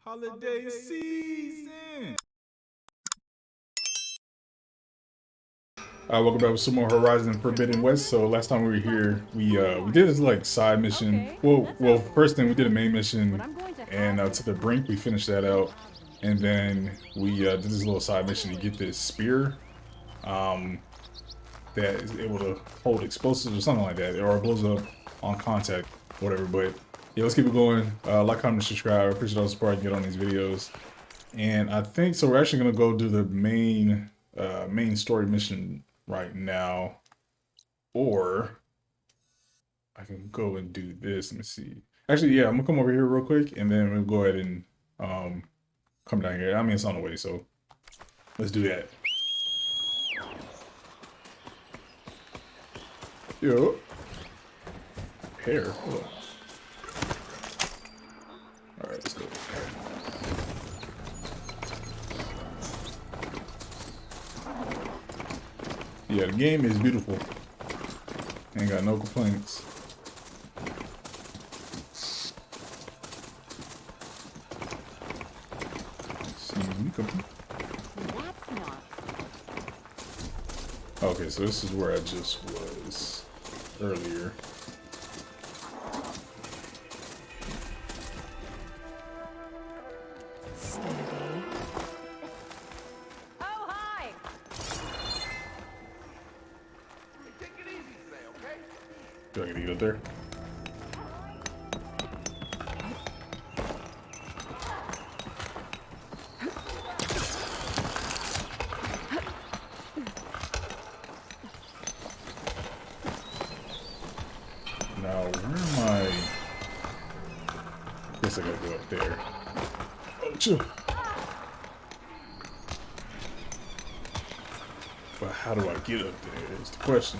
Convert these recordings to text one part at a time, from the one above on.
Holiday season. Welcome back with some more Horizon Forbidden West. So last time we were here, we did this like side mission. Well, first thing we did a main mission, and to the brink we finished that out, and then we did this little side mission to get this spear, that is able to hold explosives or something like that, or it blows up on contact, whatever. But yeah, let's keep it going. Like, comment, subscribe. I appreciate all the support I can get on these videos. And I think so. We're actually gonna go do the main story mission right now, or I can go and do this. Let me see. Actually, yeah, I'm gonna come over here real quick, and then we'll go ahead and come down here. I mean, it's on the way, so let's do that. Yo, hair. Hold on. All right, let's go. Yeah, the game is beautiful. Ain't got no complaints. Okay, so this is where I just was earlier. Do I get to get up there? Now, where am I? I guess I gotta go up there. Oh, chill. But how do I get up there is the question.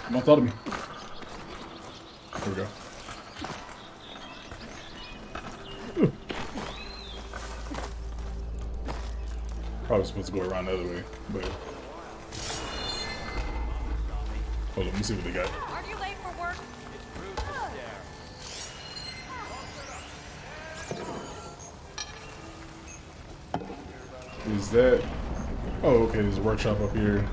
Come on, thought of me. There we go. Ooh. Probably supposed to go around the other way, but hold on, let me see what they got. Are you late for work? Is that? Oh, okay. There's a workshop up here.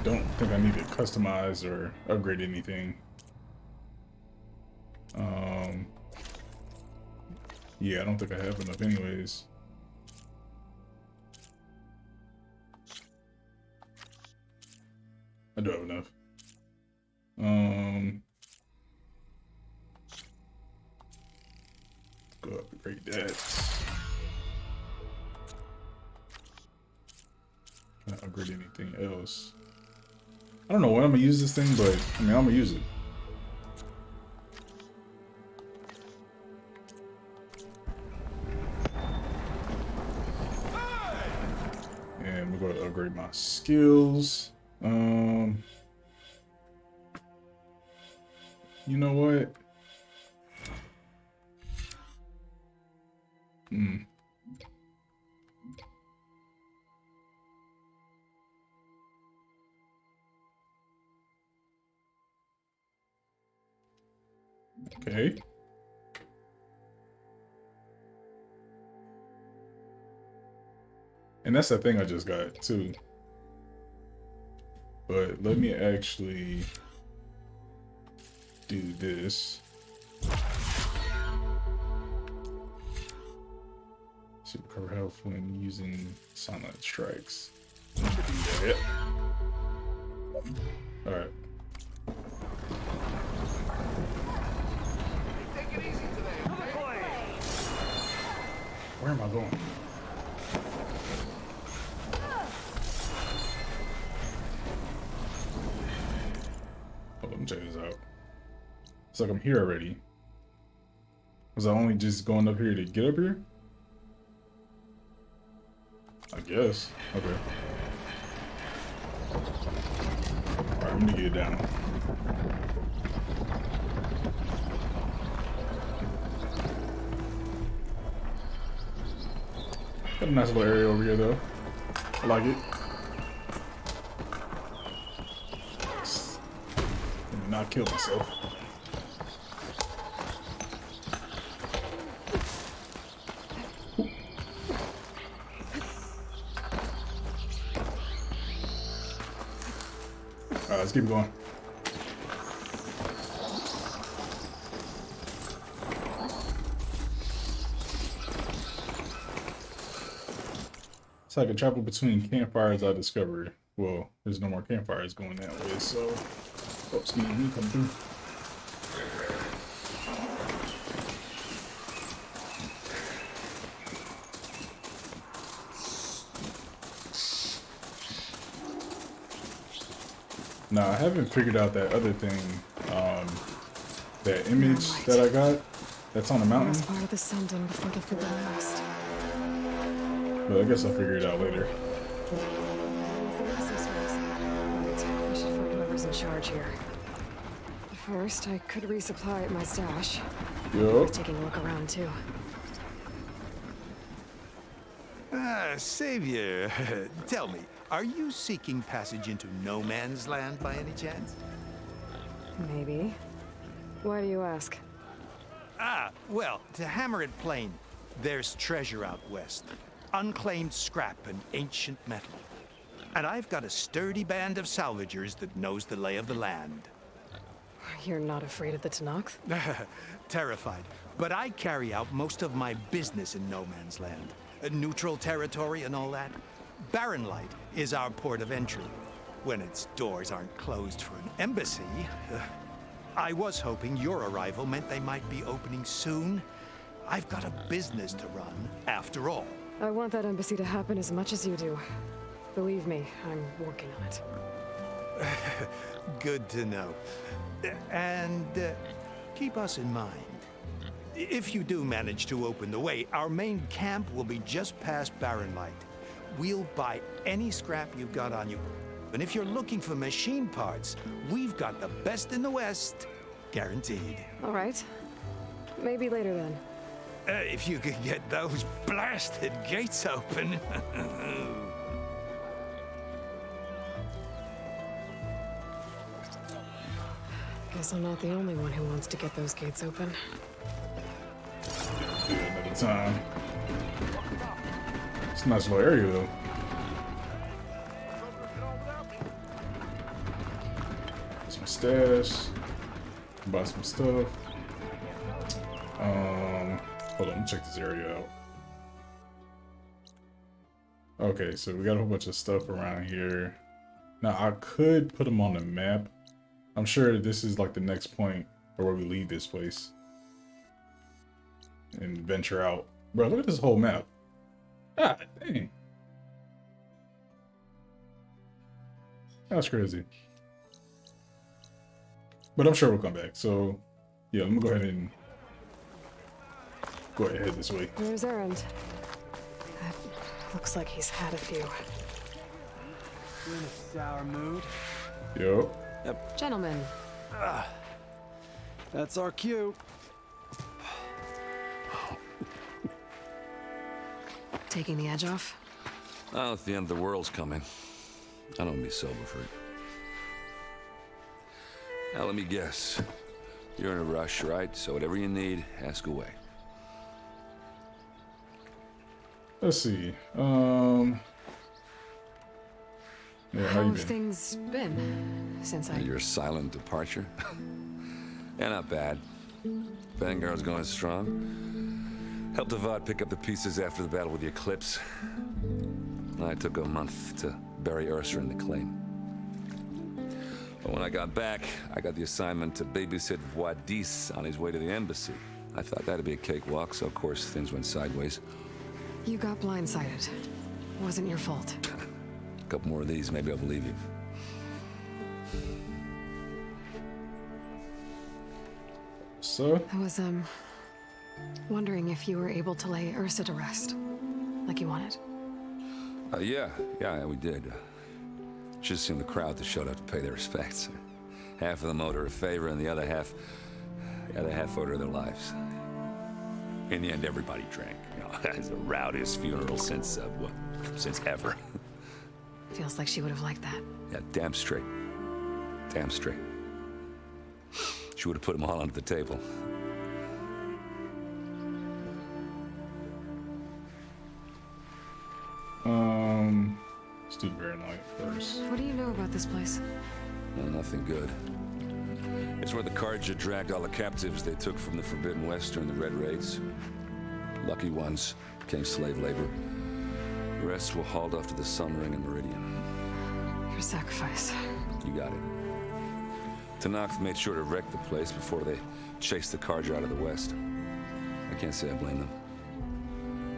Don't think I need to customize or upgrade anything. Yeah, I don't think I have enough anyways. I do have enough. Go upgrade that. Can I upgrade anything else? I don't know when I'm gonna use this thing, but I mean, I'm gonna use it. And we're gonna upgrade my skills. You know what? Okay. And that's the thing I just got too. But let me actually do this. So recover health when using silent strikes. Let me do that. Alright. Where am I going? Oh, let me check this out. It's like I'm here already. Was I only just going up here to get up here? I guess. Okay. Alright, let me get down. Got a nice little area over here, though. I like it. Let me not kill myself. Alright, let's keep going. So I can travel between campfires I discovered. Well, there's no more campfires going that way, so... Oh, excuse me, come through. Now, I haven't figured out that other thing, that image that I got that's on the mountain. That's part of the sending before the Forbidden West. But I guess I'll figure it out later. I should find whoever's in charge here. First, I could resupply at my stash. Yup. Taking a look around too. Savior, tell me, are you seeking passage into no man's land by any chance? Maybe. Why do you ask? Well, to hammer it plain, there's treasure out west. Unclaimed scrap and ancient metal. And I've got a sturdy band of salvagers that knows the lay of the land. You're not afraid of the Tanakh? Terrified. But I carry out most of my business in no man's land. Neutral territory and all that. Barren Light is our port of entry. When its doors aren't closed for an embassy. I was hoping your arrival meant they might be opening soon. I've got a business to run, after all. I want that embassy to happen as much as you do. Believe me, I'm working on it. Good to know. And keep us in mind. If you do manage to open the way, our main camp will be just past Barren Light. We'll buy any scrap you've got on you. And if you're looking for machine parts, we've got the best in the West. Guaranteed. All right. Maybe later then. If you could get those blasted gates open. Guess I'm not the only one who wants to get those gates open. Do it another time. It's a nice little area, though. Some stash. Buy some stuff. Hold on, let me check this area out. Okay, so we got a whole bunch of stuff around here. Now, I could put them on the map. I'm sure this is like the next point or where we leave this place. And venture out. Bro, look at this whole map. Ah, dang. That's crazy. But I'm sure we'll come back. So, yeah, I'm gonna go ahead and head this way. Where's Errand? Looks like he's had a few. You in a sour mood? Yo. Gentlemen. That's our cue. Taking the edge off? Oh, if the end of the world's coming, I don't be sober for it. Now, let me guess. You're in a rush, right? So whatever you need, ask away. Let's see. Yeah, how How you have been? things been since I... Your silent departure? Yeah, not bad. Vanguard's going strong. Helped Avad pick up the pieces after the battle with the Eclipse. I took a month to bury Ursa in the claim. But when I got back, I got the assignment to babysit Wadis on his way to the embassy. I thought that'd be a cakewalk, so of course things went sideways. You got blindsided. Wasn't your fault. A couple more of these, maybe I'll believe you. So? I was, wondering if you were able to lay Ursa to rest, like you wanted. Yeah, we did. Just seemed the crowd that showed up to pay their respects. Half of them owed her a favor, and the other half owed her their lives. In the end, everybody drank. You know, it's the rowdiest funeral since, since ever. Feels like she would have liked that. Yeah, damn straight. Damn straight. She would have put them all under the table. Let's do Fahrenheit first. What do you know about this place? Well, nothing good. It's where the Carja dragged all the captives they took from the Forbidden West during the Red Raids. Lucky ones became slave labor. The rest were hauled off to the Sun Ring and Meridian. Your sacrifice. You got it. Tanakh made sure to wreck the place before they chased the Carja out of the West. I can't say I blame them.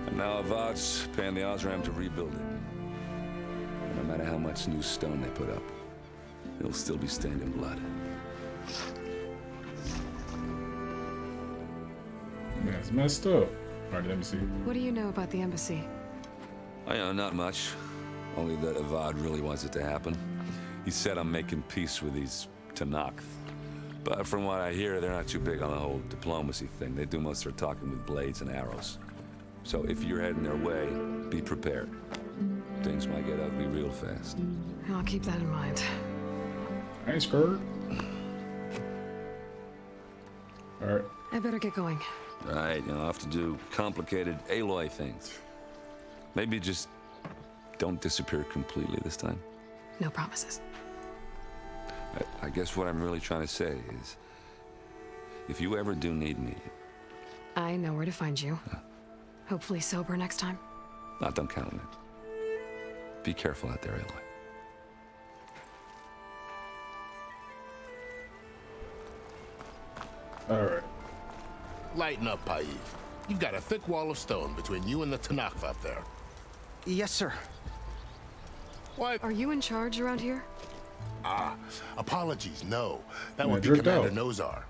And now Avad's paying the Osram to rebuild it. No matter how much new stone they put up, it'll still be stained in blood. Yeah, it's messed up. Alright, let me see. What do you know about the embassy? I know, not much. Only that Avad really wants it to happen. He said I'm making peace with these Tanakh. But from what I hear, they're not too big on the whole diplomacy thing. They do most of their talking with blades and arrows. So if you're heading their way, be prepared. Things might get ugly real fast. I'll keep that in mind. I ain't scared. Alright. I better get going. Right, you know, I have to do complicated Aloy things. Maybe just don't disappear completely this time. No promises. I guess what I'm really trying to say is, if you ever do need me, I know where to find you. Hopefully sober next time. don't count on it. Be careful out there, Aloy. Alright. Lighten up, Paiv. You've got a thick wall of stone between you and the Tanakh up there. Yes, sir. What? Are you in charge around here? Apologies, no. That Yeah, would be drift Commander out. Nozar.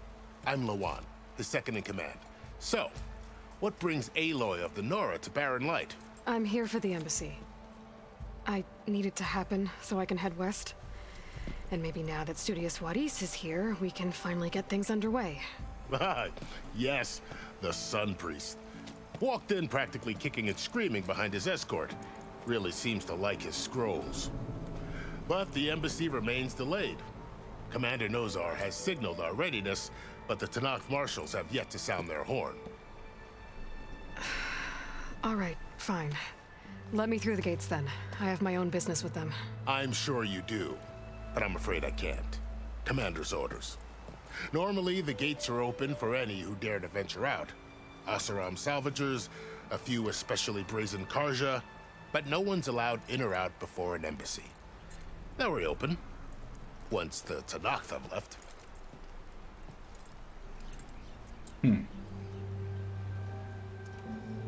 I'm Lawan, his second in command. So, what brings Aloy of the Nora to Barren Light? I'm here for the embassy. I need it to happen so I can head west. And maybe now that Studious Wadis is here, we can finally get things underway. Yes, the Sun Priest. Walked in practically kicking and screaming behind his escort. Really seems to like his scrolls. But the embassy remains delayed. Commander Nozar has signaled our readiness, but the Tanakh marshals have yet to sound their horn. All right, fine. Let me through the gates then. I have my own business with them. I'm sure you do, but I'm afraid I can't. Commander's orders. Normally, the gates are open for any who dare to venture out. Asaram salvagers, a few especially brazen Karja, but no one's allowed in or out before an embassy. They'll reopen, once the Tanakh have left.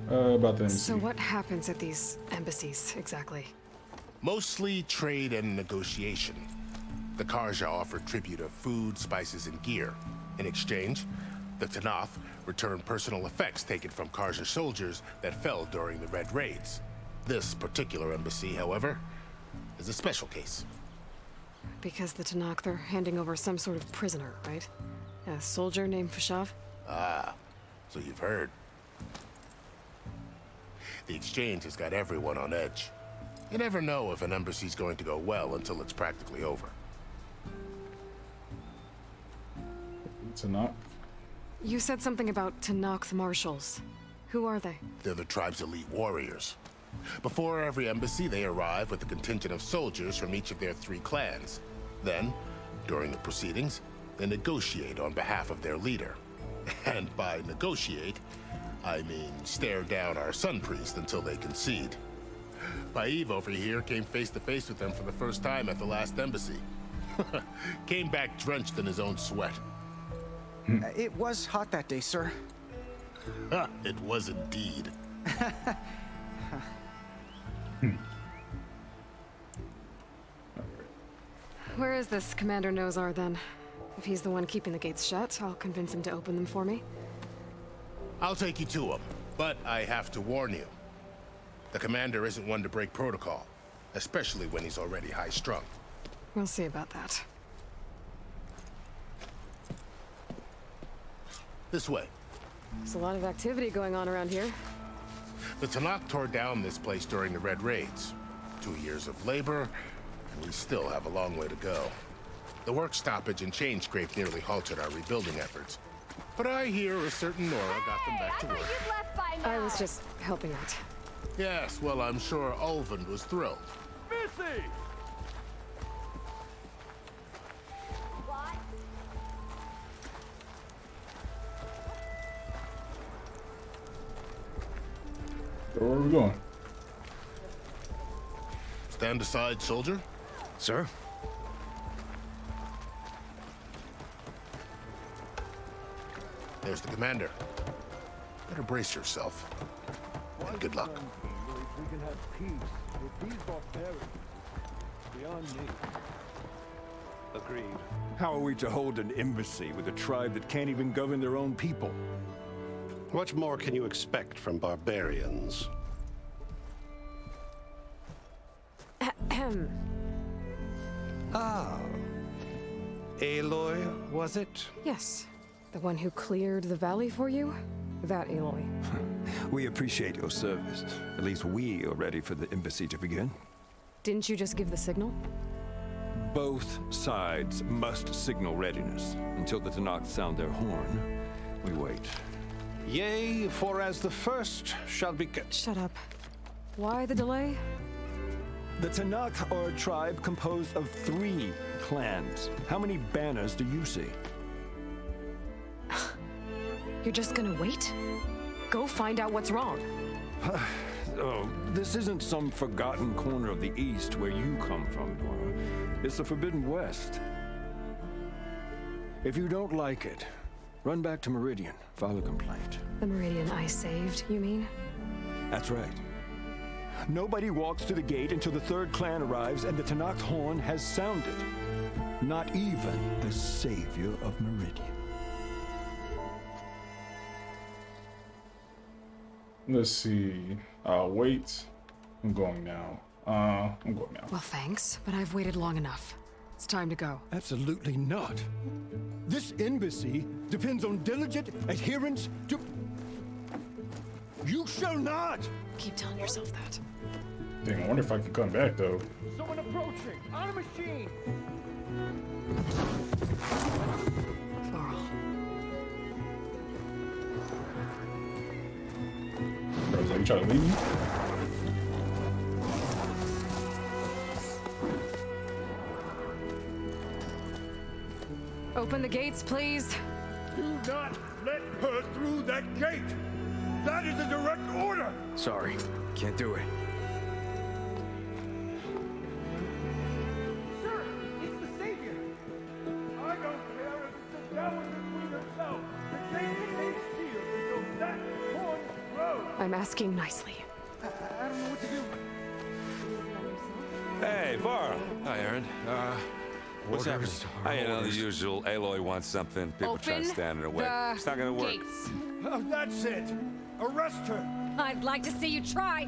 About the So MC. what happens at these embassies, exactly? Mostly trade and negotiation. The Karja offer tribute of food, spices, and gear. In exchange, the Tanakh return personal effects taken from Karja soldiers that fell during the Red Raids. This particular embassy, however, is a special case. Because the Tanakh, they're handing over some sort of prisoner, right? A soldier named Fashav? So you've heard. The exchange has got everyone on edge. You never know if an embassy's going to go well until it's practically over. Tanakh. You said something about Tanakh marshals. Who are they? They're the tribe's elite warriors. Before every embassy, they arrive with a contingent of soldiers from each of their 3 clans. Then, during the proceedings, they negotiate on behalf of their leader. And by negotiate, I mean stare down our Sun Priest until they concede. Paiv over here came face to face with them for the first time at the last embassy. Came back drenched in his own sweat. It was hot that day, sir. It was indeed. Where is this Commander Nozar, then? If he's the one keeping the gates shut, I'll convince him to open them for me. I'll take you to him, but I have to warn you. The commander isn't one to break protocol, especially when he's already high-strung. We'll see about that. This way. There's a lot of activity going on around here. The Tanakh tore down this place during the Red Raids. 2 years of labor, and we still have a long way to go. The work stoppage and chain scrape nearly halted our rebuilding efforts. But I hear a certain Nora got them back to work. Left by now. I was just helping out. Yes, well, I'm sure Ulvund was thrilled. Missy! What? So where are we going? Stand aside, soldier. Sir? There's the commander. Better brace yourself. And good luck. We can have peace with these barbarians. Beyond me. Agreed. How are we to hold an embassy with a tribe that can't even govern their own people? What more can you expect from barbarians? Ah. Aloy, was it? Yes. The one who cleared the valley for you? That Aloy. We appreciate your service. At least we are ready for the embassy to begin. Didn't you just give the signal? Both sides must signal readiness. Until the Tanakh sound their horn, we wait. Yea, for as the first shall be... Shut up. Why the delay? The Tanakh are a tribe composed of 3 clans. How many banners do you see? You're just gonna wait? Go find out what's wrong. Oh, this isn't some forgotten corner of the East where you come from, Dora. It's the Forbidden West. If you don't like it, run back to Meridian, file a complaint. The Meridian I saved, you mean? That's right. Nobody walks to the gate until the 3rd clan arrives and the Tanakh horn has sounded. Not even the savior of Meridian. Let's see. Wait. I'm going now. I'm going now. Well, thanks, but I've waited long enough. It's time to go. Absolutely not. This embassy depends on diligent adherence to... You shall not! Keep telling yourself that. Dang, I wonder if I can come back though. Someone approaching! On a machine! Laurel. Bro, was like, you trying to leave me? Open the gates, please. Do not let her through that gate! That is a direct order! Sorry, can't do it. Sir, it's the Savior! I don't care if it's the devil and the queen herself. The gate remains sealed until that horn grows. I'm asking nicely. I don't know what to do. Hey, Varl. Hi, Aaron. What's happening? You know, the usual. Aloy wants something. People try to Open stand in her way. the It's not gonna work. gates. That's it! Arrest her! I'd like to see you try.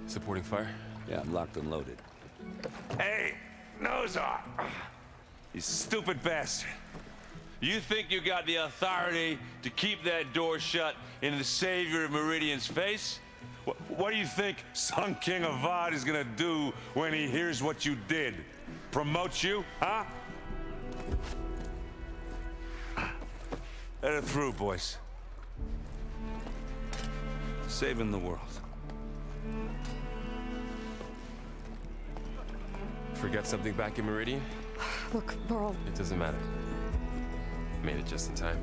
Supporting fire? Yeah, I'm locked and loaded. Hey, Nozar! You stupid bastard. You think you got the authority to keep that door shut in the savior of Meridian's face? What do you think Sun King Avad is gonna do when he hears what you did? Promote you, huh? Let it through, boys. Saving the world. Forget something back in Meridian? Look, Laurel. It doesn't matter. Made it just in time.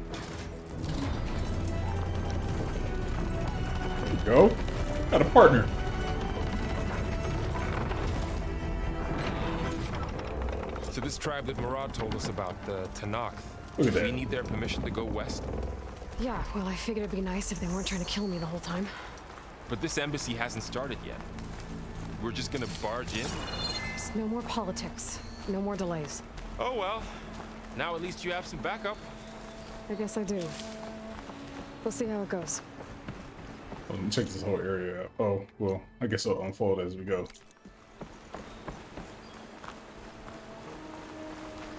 There we go. Got a partner. So this tribe that Murad told us about, the Tanakh, Look at we that. need their permission to go west? Yeah, well, I figured it'd be nice if they weren't trying to kill me the whole time. But this embassy hasn't started yet. We're just gonna barge in? Just no more politics. No more delays. Oh well. Now at least you have some backup. I guess I do. We'll see how it goes. Let me check this whole area out. Oh, well, I guess it'll unfold as we go.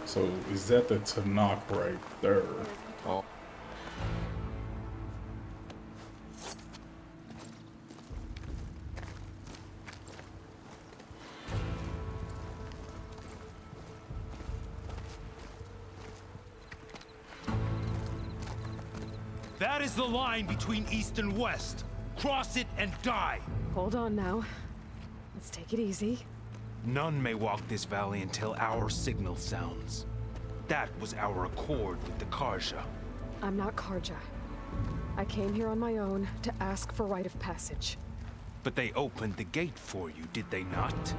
So, is that the Tanakh right there? Oh. That is the line between East and West. Cross it and die. Hold on now. Let's take it easy. None may walk this valley until our signal sounds. That was our accord with the Karja. I'm not Karja. I came here on my own to ask for rite of passage. But they opened the gate for you, did they not?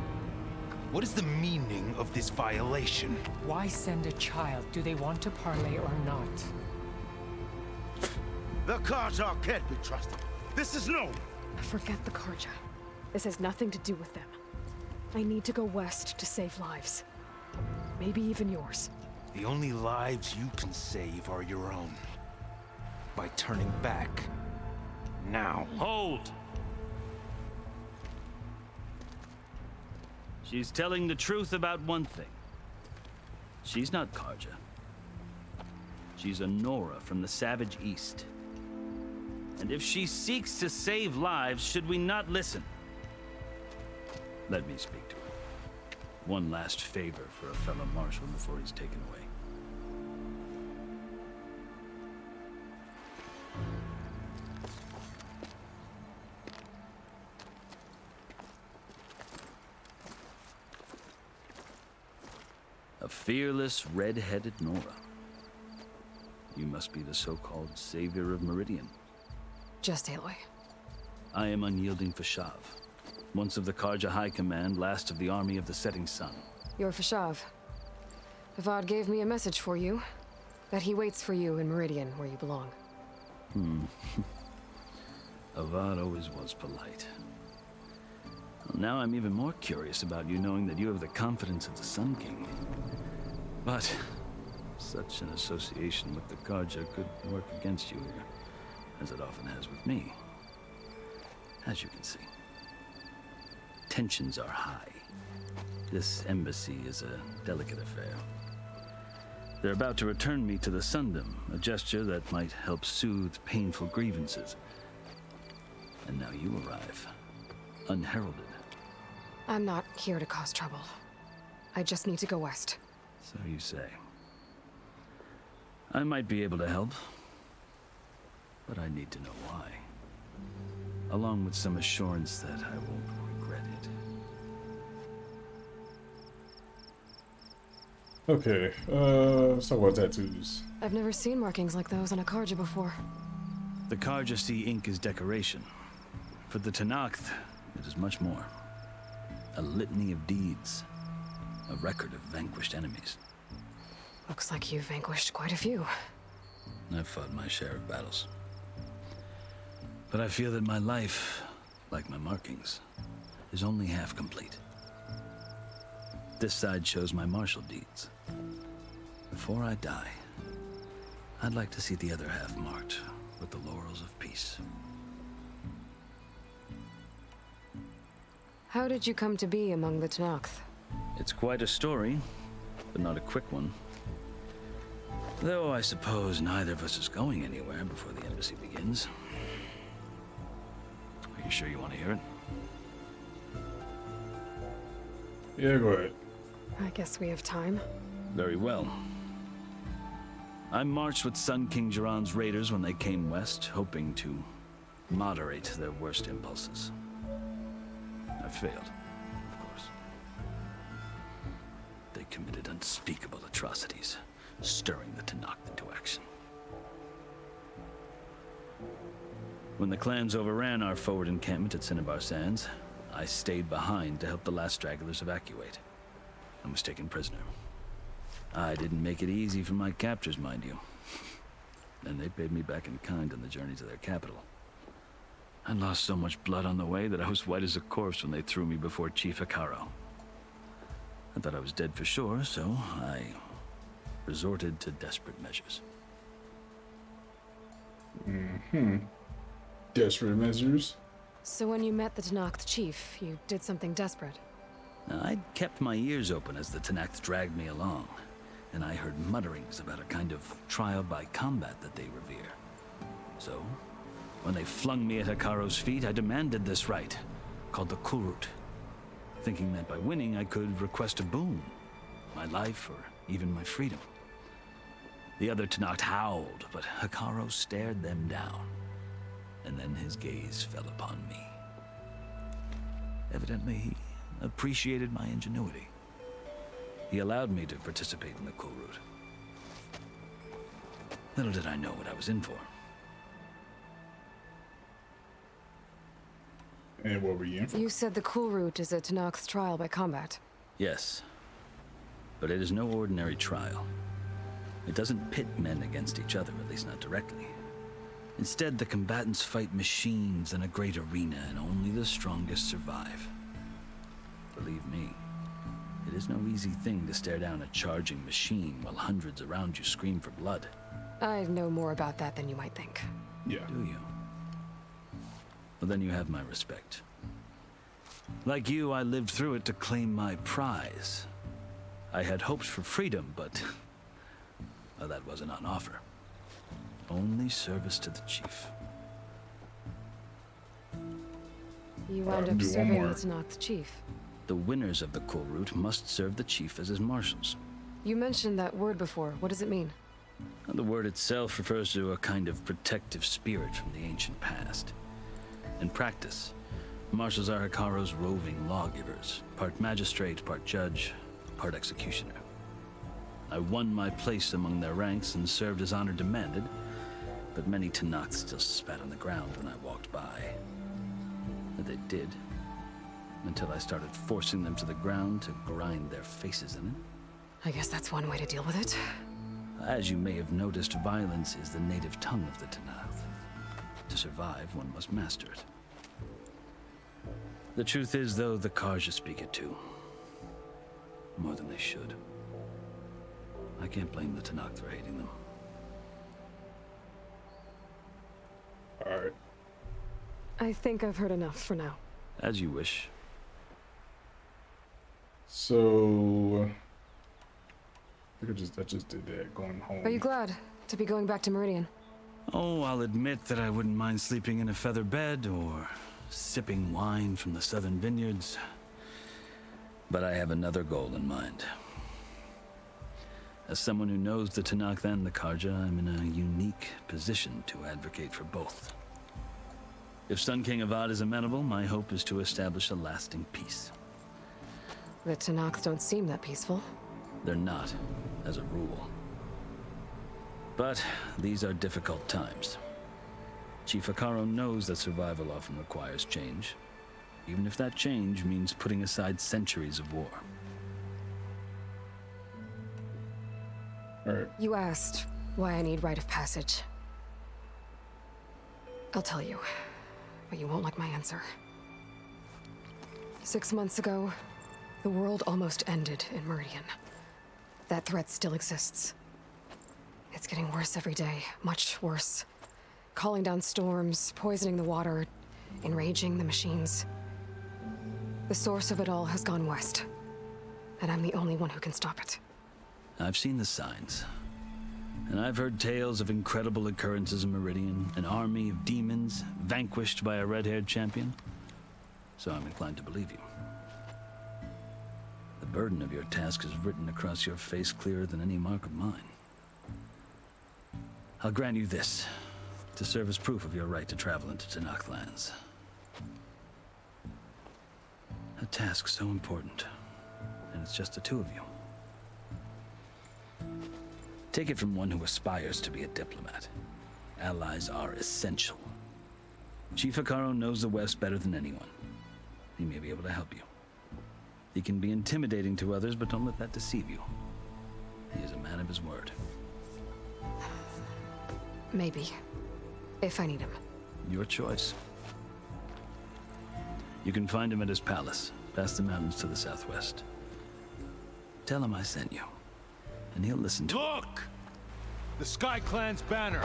What is the meaning of this violation? Why send a child? Do they want to parley or not? The Karja can't be trusted. This is known. Forget the Karja. This has nothing to do with them. I need to go west to save lives. Maybe even yours. The only lives you can save are your own. By turning back. Now. Hold! She's telling the truth about one thing. She's not Karja. She's a Nora from the Savage East. And if she seeks to save lives, should we not listen? Let me speak to her. One last favor for a fellow marshal before he's taken away. A fearless, red-headed Nora. You must be the so-called savior of Meridian. Just Aloy. I am unyielding Fashav, once of the Karja High Command, last of the army of the Setting Sun. You're Fashav. Avad gave me a message for you. That he waits for you in Meridian, where you belong. Avad always was polite. Well, now I'm even more curious about you knowing that you have the confidence of the Sun King. But such an association with the Karja could work against you here, as it often has with me. As you can see, tensions are high. This embassy is a delicate affair. They're about to return me to the Sundom, a gesture that might help soothe painful grievances. And now you arrive, unheralded. I'm not here to cause trouble. I just need to go west. So you say. I might be able to help, but I need to know why. Along with some assurance that I won't regret it. Okay, let's talk about tattoos. I've never seen markings like those on a Karja before. The Karja see ink as decoration. For the Tenakth, it is much more. A litany of deeds. A record of vanquished enemies. Looks like you've vanquished quite a few. I've fought my share of battles. But I feel that my life, like my markings, is only half complete. This side shows my martial deeds. Before I die, I'd like to see the other half marked with the laurels of peace. How did you come to be among the Tenakth? It's quite a story, but not a quick one. Though I suppose neither of us is going anywhere before the embassy begins. Are you sure you want to hear it? Yeah, go ahead. I guess we have time. Very well. I marched with Sun King Jiran's raiders when they came west, hoping to moderate their worst impulses. I failed, of course. They committed unspeakable atrocities, stirring the Tenakth into action. When the clans overran our forward encampment at Cinnabar Sands, I stayed behind to help the last stragglers evacuate, and was taken prisoner. I didn't make it easy for my captors, mind you. And they paid me back in kind on the journey to their capital. I lost so much blood on the way that I was white as a corpse when they threw me before Chief Hikaro. I thought I was dead for sure, so I resorted to desperate measures. Desperate measures? So when you met the Tenakth chief, you did something desperate? Now, I'd kept my ears open as the Tenakth dragged me along, and I heard mutterings about a kind of trial by combat that they revere. So, when they flung me at Hikaro's feet, I demanded this rite, called the Kurut, thinking that by winning I could request a boon, my life or even my freedom. The other Tanakh howled, but Hikaru stared them down, and then his gaze fell upon me. Evidently, he appreciated my ingenuity. He allowed me to participate in the cool route. Little did I know what I was in for. And what were you in for? You said the cool route is a Tanakh's trial by combat. Yes, but it is no ordinary trial. It doesn't pit men against each other, at least not directly. Instead, the combatants fight machines in a great arena, and only the strongest survive. Believe me, it is no easy thing to stare down a charging machine while hundreds around you scream for blood. I know more about that than you might think. Yeah. Do you? Well, then you have my respect. Like you, I lived through it to claim my prize. I had hoped for freedom, but well, that wasn't on offer. Only service to the chief. You wound up serving the Tanakh's chief. The winners of the cool route must serve the chief as his marshals. You mentioned that word before. What does it mean? The word itself refers to a kind of protective spirit from the ancient past. In practice, marshals are Hikaru's roving lawgivers, part magistrate, part judge, part executioner. I won my place among their ranks and served as honor demanded, but many Tanakhs still spat on the ground when I walked by. And they did, until I started forcing them to the ground to grind their faces in it. I guess that's one way to deal with it. As you may have noticed, violence is the native tongue of the Tanakh. To survive, one must master it. The truth is, though, the Karja speak it too. More than they should. I can't blame the Tanakh for hating them. Alright. I think I've heard enough for now. As you wish. So I just did that, going home. Are you glad to be going back to Meridian? Oh, I'll admit that I wouldn't mind sleeping in a feather bed or sipping wine from the southern vineyards. But I have another goal in mind. As someone who knows the Tanakh and the Karja, I'm in a unique position to advocate for both. If Sun King Avad is amenable, my hope is to establish a lasting peace. The Tanakhs don't seem that peaceful. They're not, as a rule. But these are difficult times. Chief Hikaru knows that survival often requires change, even if that change means putting aside centuries of war. All right. You asked why I need rite of passage. I'll tell you, but you won't like my answer. 6 months ago, the world almost ended in Meridian. That threat still exists. It's getting worse every day, much worse. Calling down storms, poisoning the water, enraging the machines. The source of it all has gone west, and I'm the only one who can stop it. I've seen the signs, and I've heard tales of incredible occurrences in Meridian, an army of demons vanquished by a red-haired champion, so I'm inclined to believe you. The burden of your task is written across your face clearer than any mark of mine. I'll grant you this, to serve as proof of your right to travel into Tanakh lands. A task so important, and it's just the two of you. Take it from one who aspires to be a diplomat. Allies are essential. Chief Hikaru knows the West better than anyone. He may be able to help you. He can be intimidating to others, but don't let that deceive you. He is a man of his word. Maybe. If I need him. Your choice. You can find him at his palace, past the mountains to the southwest. Tell him I sent you, and he'll listen to Look! The Sky Clan's banner!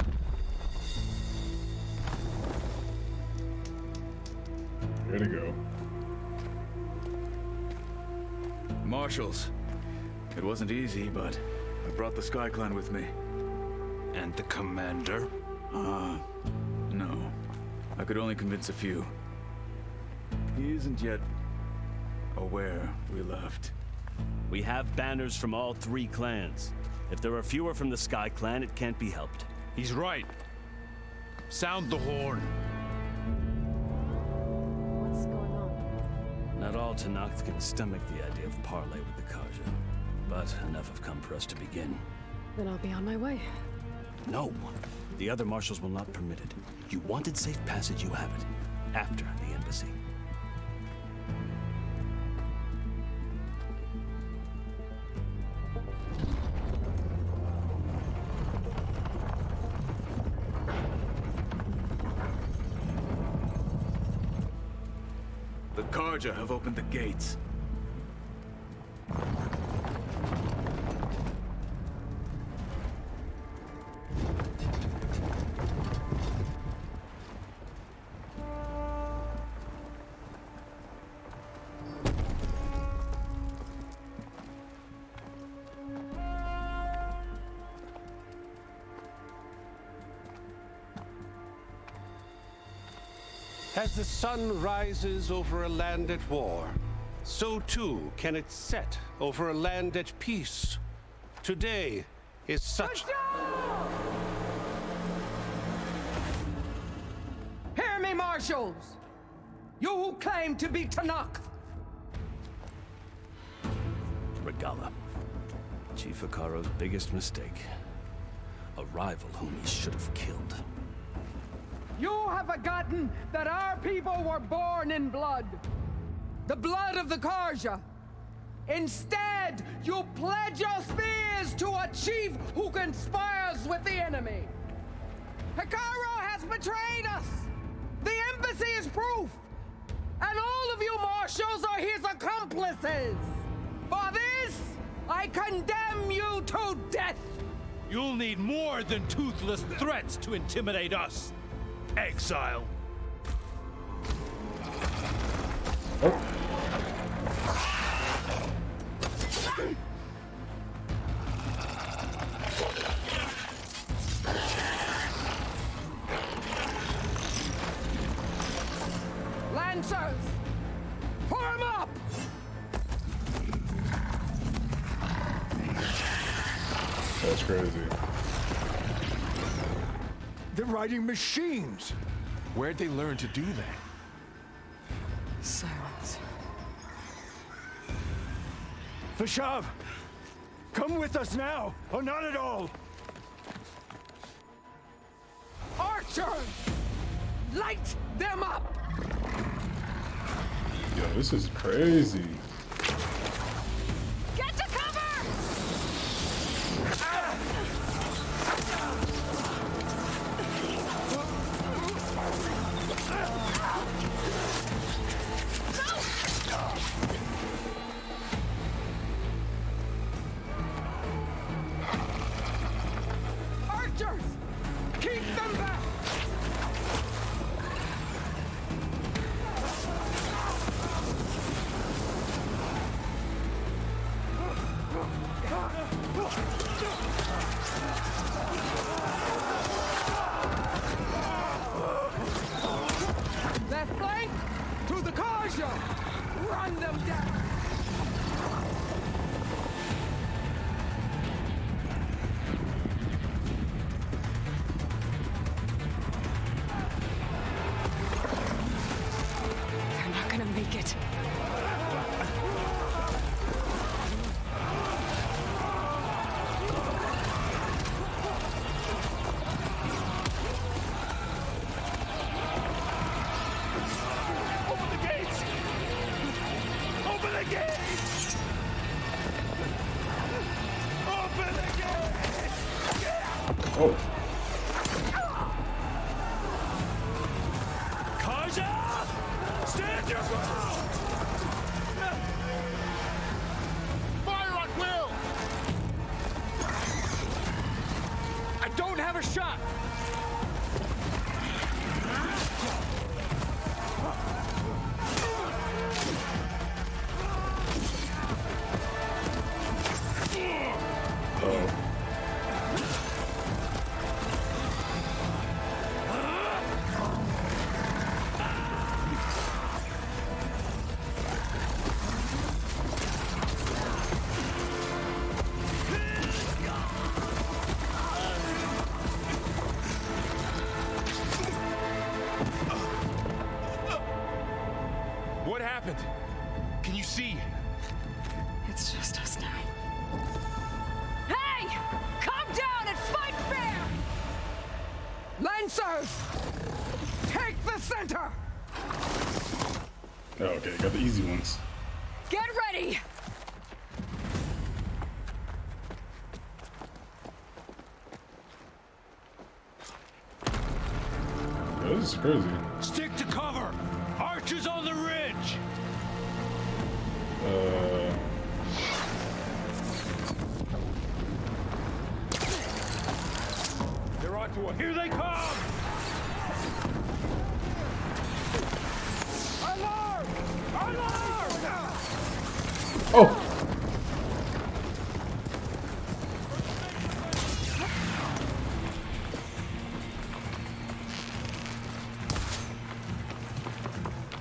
Here to go. Marshals. It wasn't easy, but I brought the Sky Clan with me. And the commander? No. I could only convince a few. He isn't yet aware we left. We have banners from all three clans. If there are fewer from the Sky Clan, it can't be helped. He's right. Sound the horn. What's going on? Not all Tenakth can stomach the idea of parley with the Karja, but enough have come for us to begin. Then I'll be on my way. No, the other marshals will not permit it. You wanted safe passage, you have it. After the embassy. The Karja have opened the gates. As the sun rises over a land at war, so too can it set over a land at peace. Today is such... Hear me, marshals! You who claim to be Tenakth! Regala. Chief Hikaro's biggest mistake. A rival whom he should have killed. You have forgotten that our people were born in blood. The blood of the Karja. Instead, you pledge your spears to a chief who conspires with the enemy. Hikaro has betrayed us. The embassy is proof. And all of you marshals are his accomplices. For this, I condemn you to death. You'll need more than toothless threats to intimidate us. Exile. Lancers, form up! That's crazy. They're riding machines. Where'd they learn to do that? Silence. Vashav, come with us now, or not at all. Archers, light them up! Yo, this is crazy. Get to cover! Archers, keep them back! Left flank to the Karja! Run them down! They're not gonna make it. Open the gates! Open the gates! Open the gates! Oh. Karja! Stand your ground! Fire at will! I don't have a shot! What happened? Can you see? It's just us now. Hey! Calm down and fight fair! Lancers! Take the center! Oh, okay, got the easy ones. Get ready! Yo, this is crazy. Stick to cover! Archers on the ridge! They're on to us. Here they come! Alarm! Alarm! Oh!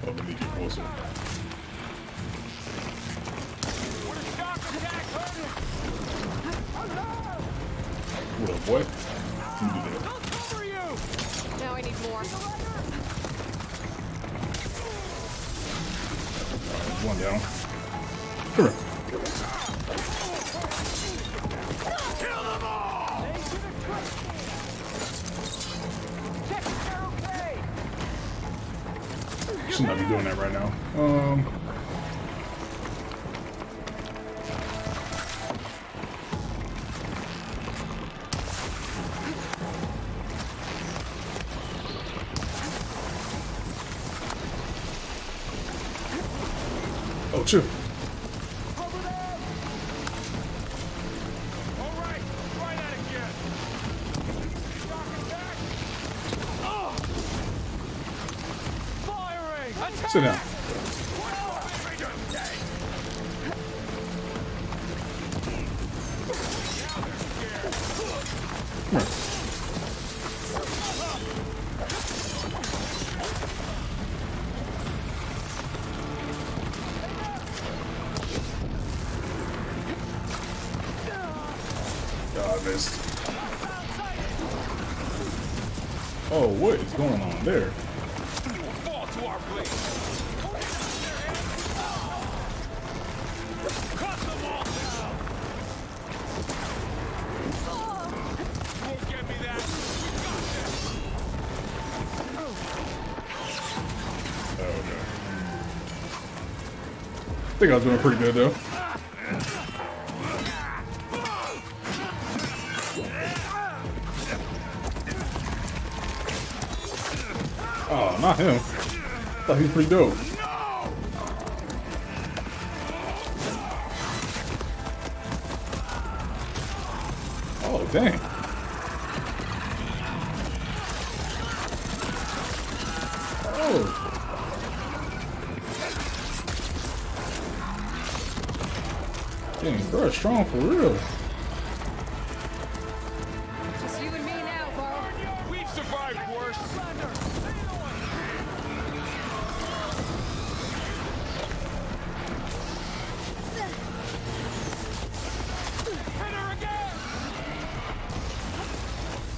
Oh, let me get closer. What up, boy? You do that. Now I need more. One down. Come here. Kill them all! Check if they're okay! Should not be doing that right now. Oh, chill. Sit down. Come here. God, I missed. Oh, what is going on there? I think I was doing pretty good though. Oh, not him. Thought he was pretty dope. Oh, dang. Oh. Dang, bro, strong for real. Just you and me now, Barl. We've survived worse.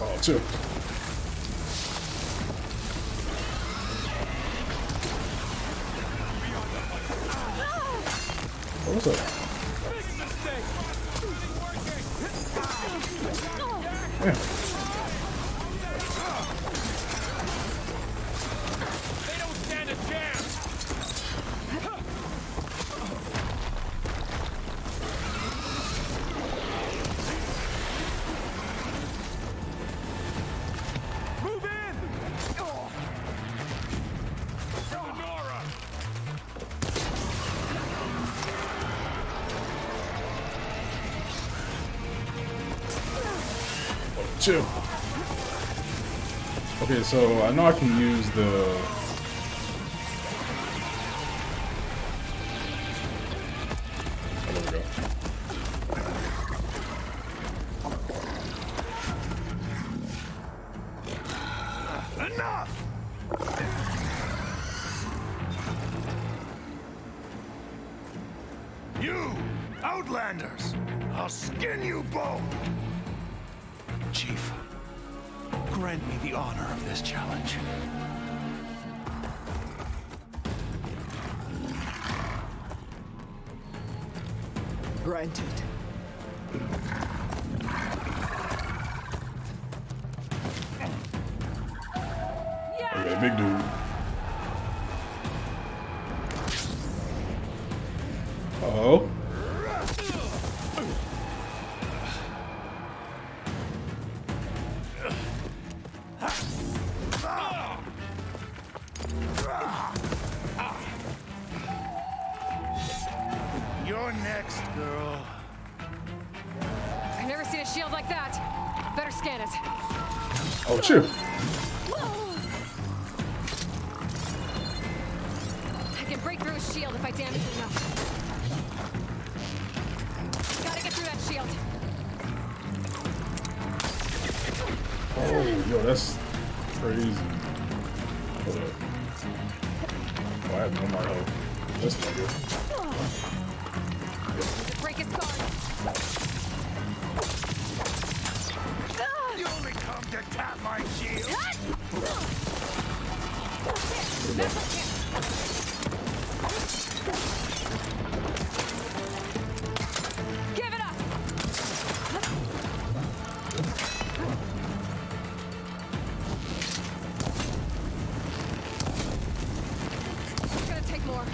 Oh, chill. Oh, what's up? Yeah. They don't stand a chance. Move in! Nora. Oh, chill. Okay, so I know I can use the... Oh, there we go. Enough! You, Outlanders! I'll skin you both! Chief, grant me the honor of this challenge. Granted. Okay, big dude. Uh-oh. You're next, girl. I've never seen a shield like that. Better scan it. Oh, shoot. I can break through a shield if I damage it enough. Gotta get through that shield. Oh, yo, that's crazy. Hold up. Oh, I have no more health. That's not good. Break his guard. You only come to tap my shield. Give it up. It's gonna take more.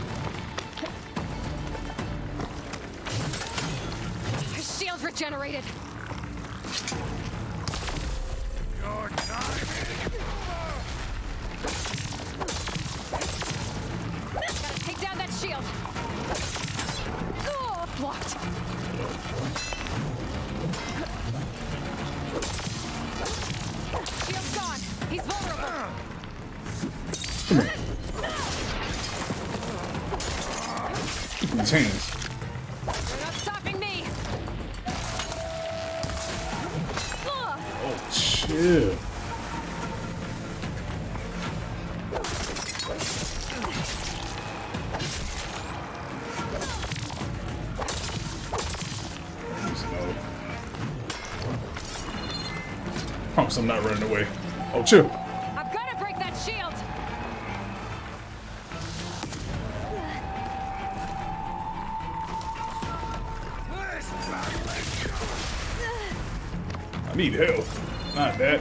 His shield's regenerated. Your time is Gotta take down that shield. Oh, blocked. Shield's gone. He's vulnerable. Keep his hands. You're not stopping me. Oh, chill. Promise I'm not running away. Oh, chill. I've got to break that shield. I need help. Not that.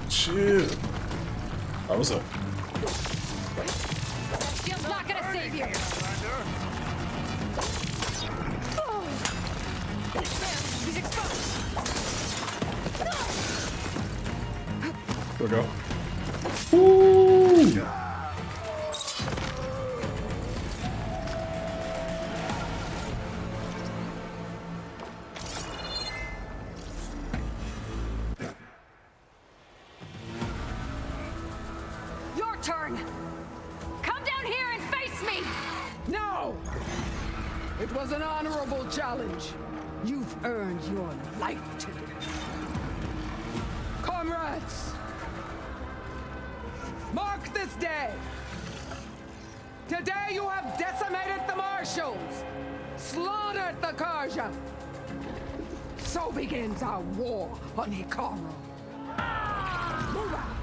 Chill. Oh, what's up? That shield's not gonna save you. He's exposed. Here we go. Woo! Your turn. Come down here and face me. No! It was an honorable challenge. You've earned your life today. Comrades! Mark this day! Today you have decimated the marshals, slaughtered the Karja. So begins our war on Hikaru. Move out!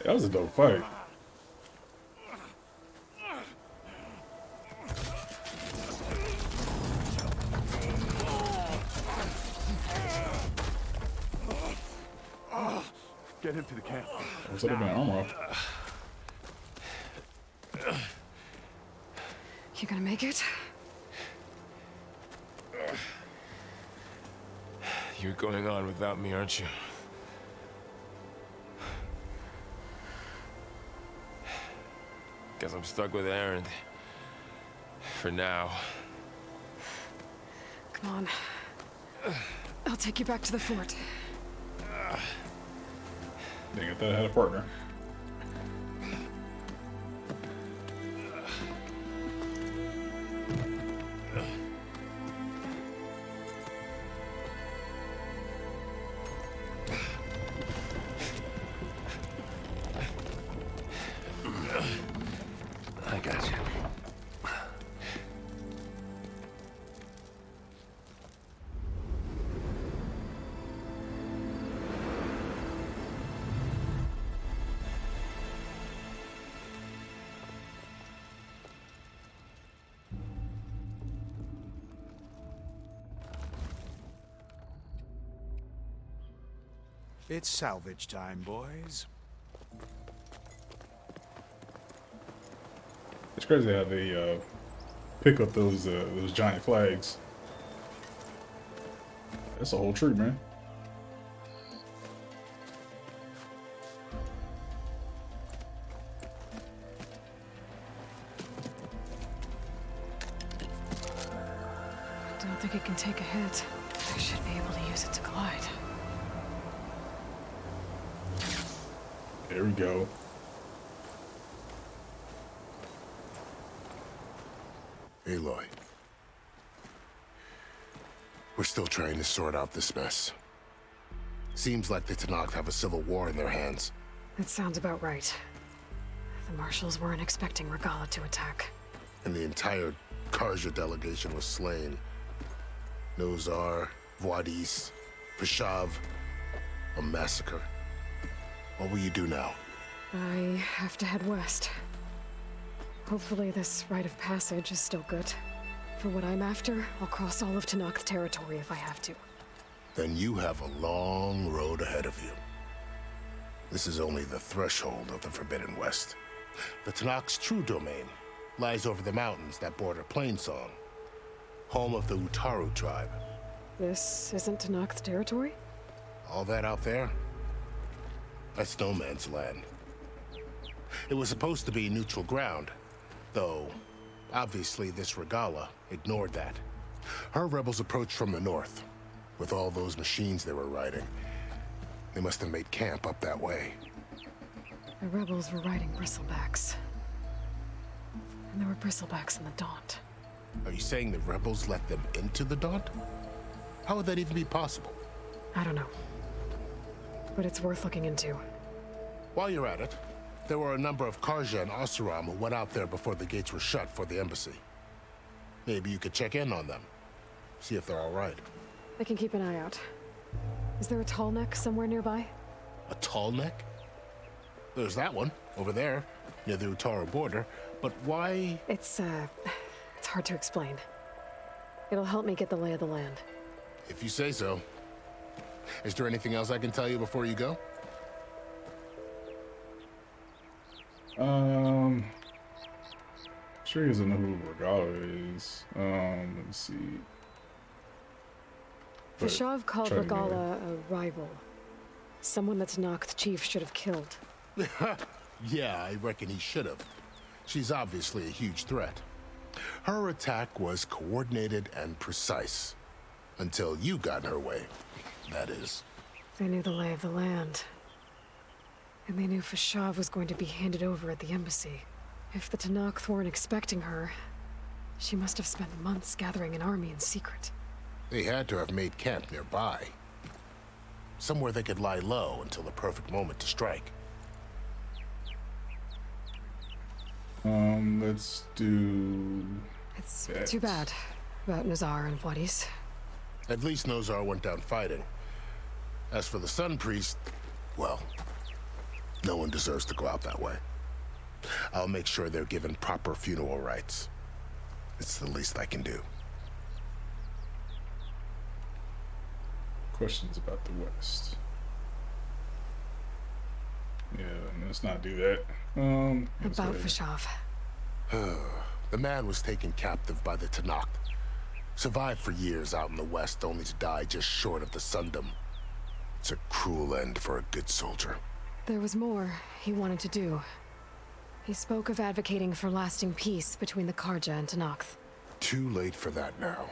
That was a dope fight. Get him to the camp. What's up with my armor off? You gonna make it? You're going on without me, aren't you? Guess I'm stuck with Aaron. For now. Come on. I'll take you back to the fort. Dang, I thought I had a partner. I got you. It's salvage time, boys. It's crazy how they pick up those giant flags. That's a whole tree, man. I don't think it can take a hit. I should be able to use it to glide. There we go. Aloy. We're still trying to sort out this mess. Seems like the Tenakth have a civil war in their hands. That sounds about right. The marshals weren't expecting Regala to attack. And the entire Karja delegation was slain. Nozar, Voidis, Vishav, a massacre. What will you do now? I have to head west. Hopefully this rite of passage is still good. For what I'm after, I'll cross all of Tenakth territory if I have to. Then you have a long road ahead of you. This is only the threshold of the Forbidden West. The Tenakth's true domain lies over the mountains that border Plainsong, home of the Utaru tribe. This isn't Tenakth territory? All that out there? That's no man's land. It was supposed to be neutral ground, though obviously this Regala ignored that. Her rebels approached from the north, with all those machines they were riding. They must have made camp up that way. The rebels were riding bristlebacks. And there were bristlebacks in the Daunt. Are you saying the rebels let them into the Daunt? How would that even be possible? I don't know. But it's worth looking into. While you're at it, there were a number of Karja and Oseram who went out there before the gates were shut for the embassy. Maybe you could check in on them. See if they're all right. I can keep an eye out. Is there a tall neck somewhere nearby? A tall neck? There's that one, over there, near the Utaru border. But why? It's hard to explain. It'll help me get the lay of the land. If you say so. Is there anything else I can tell you before you go? Sure he doesn't know who Regala is. Let's see. Vishav called Regala a rival. Someone that Tenakth chief should have killed. Yeah, I reckon he should have. She's obviously a huge threat. Her attack was coordinated and precise. Until you got in her way, that is. They knew the lay of the land. And they knew Vishav was going to be handed over at the embassy. If the Tenakth weren't expecting her, she must have spent months gathering an army in secret. They had to have made camp nearby. Somewhere they could lie low until the perfect moment to strike. Let's do... It's that. too bad about Nazar and Voidis. At least Nozar went down fighting. As for the Sun Priest, well, no one deserves to go out that way. I'll make sure they're given proper funeral rites. It's the least I can do. Questions about the West. Yeah, let's not do that. About Vishav. The man was taken captive by the Tenakth. Survived for years out in the West, only to die just short of the Sundom. It's a cruel end for a good soldier. There was more he wanted to do. He spoke of advocating for lasting peace between the Karja and Tenakth. Too late for that now.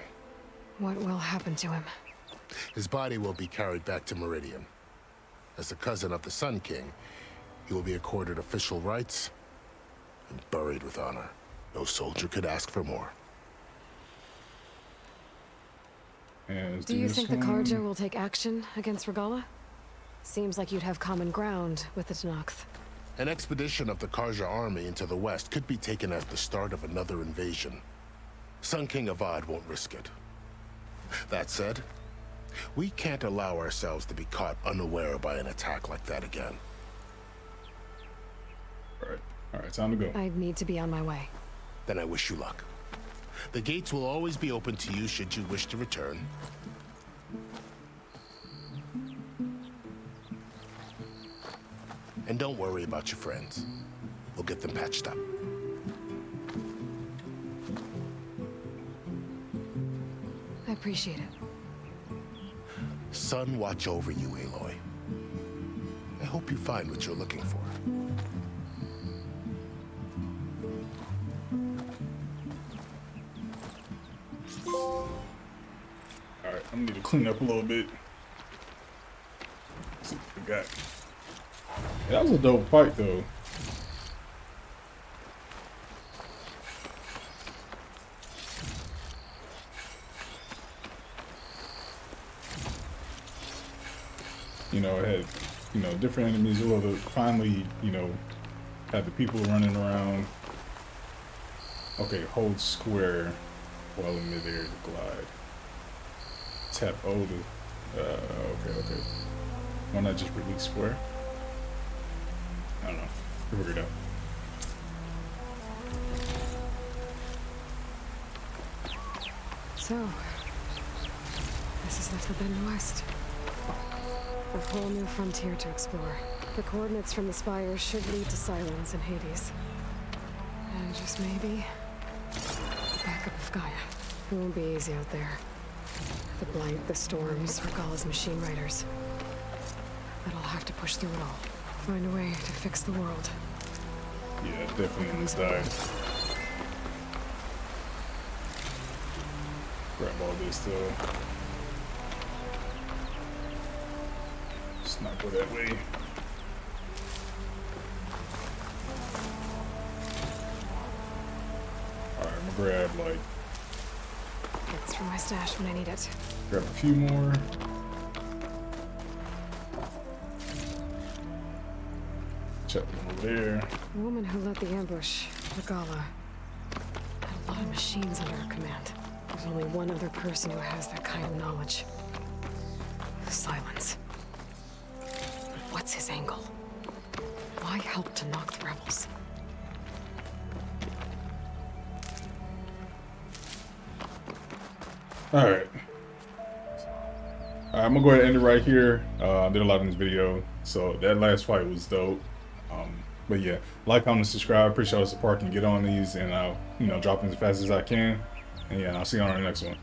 What will happen to him? His body will be carried back to Meridian. As the cousin of the Sun King, he will be accorded official rights and buried with honor. No soldier could ask for more. Do you think the Karja will take action against Regala? Seems like you'd have common ground with the Tenakth. An expedition of the Karja army into the west could be taken as the start of another invasion. Sun King Avad won't risk it. That said, we can't allow ourselves to be caught unaware by an attack like that again. Alright, time to go. I need to be on my way. Then I wish you luck. The gates will always be open to you should you wish to return. And don't worry about your friends. We'll get them patched up. I appreciate it. Sun watch over you, Aloy. I hope you find what you're looking for. Alright, I'm gonna need to clean up a little bit. Let's see what we got. Yeah, that was a dope fight though. You know, it had, you know, different enemies. Although to finally, you know, have the people running around. Okay, hold square while in midair to glide. Tap O to, okay. Why not just release square? I don't know. We'll figure it out. So, this is the Forbidden West. A whole new frontier to explore. The coordinates from the spires should lead to Silence and Hades. And just maybe, the backup of Gaia. It won't be easy out there. The blight, the storms, Regalla's machine riders. But I'll have to push through it all. Find a way to fix the world. Yeah, definitely in this die. Grab all this though. Let's not go that way. Alright, I'm gonna grab like... It's for my stash when I need it. Grab a few more. Check them over there. The woman who led the ambush, Regalla, had a lot of machines under her command. There's only one other person who has that kind of knowledge. Silence. What's his angle? Why help to knock the rebels? Alright. I'm gonna go ahead and end it right here. I did a lot in this video, so that last fight was dope. But yeah, like, comment, and subscribe. Appreciate all the support. Can get on these, and I'll, you know, drop them as fast as I can. And yeah, I'll see you on the next one.